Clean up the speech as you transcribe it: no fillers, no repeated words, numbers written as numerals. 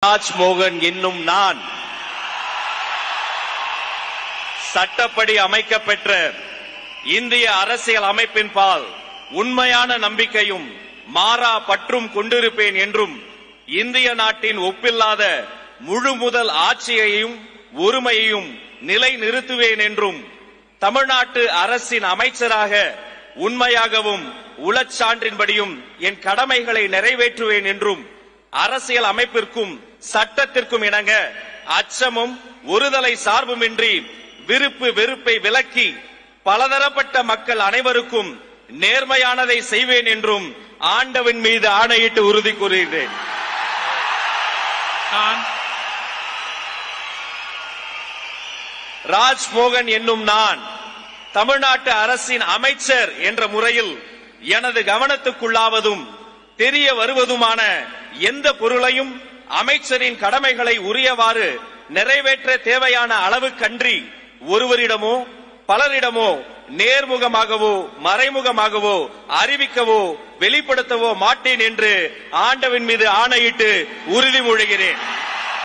ராஜ்மோகன் என்னும் நான் சட்டப்படி அமைக்கப்பெற்ற இந்திய அரசியல் அமைப்பின் பால் உண்மையான நம்பிக்கையும் மாறா பற்றும் கொண்டிருப்பேன் என்றும் இந்திய நாட்டின் ஒப்பில்லாத முழு முதல் ஆட்சியையும் ஒருமையையும் நிலை நிறுத்துவேன் என்றும் தமிழ்நாட்டு அரசின் அமைச்சராக உண்மையாகவும் உளச்சான்றின்படியும் என் கடமைகளை நிறைவேற்றுவேன் என்றும் அரசியல் அமைப்பிற்கும் சட்டத்திற்கும் இணங்க அச்சமும் ஒருதலை சார்புமின்றி விருப்பு வெறுப்பை விலக்கி பலதரப்பட்ட மக்கள் அனைவருக்கும் நேர்மையானதை செய்வேன் என்றும் ஆண்டவன் மீது ஆணையிட்டு உறுதி கூறுகிறேன். ராஜ்மோகன் என்னும் நான் தமிழ்நாட்டு அரசின் அமைச்சர் என்ற முறையில் எனது கவனத்துக்குள்ளாவதும் தெரிய வருவதுமான எந்த பொருளையும் அமைச்சரின் கடமைகளை உரியவாறு நிறைவேற்ற தேவையான அளவுக்கன்றி ஒருவரிடமோ பலரிடமோ நேர்முகமாகவோ மறைமுகமாகவோ அறிவிக்கவோ வெளிப்படுத்தவோ மாட்டேன் என்று ஆண்டவன் மீது ஆணையிட்டு உறுதிமொழிகிறேன்.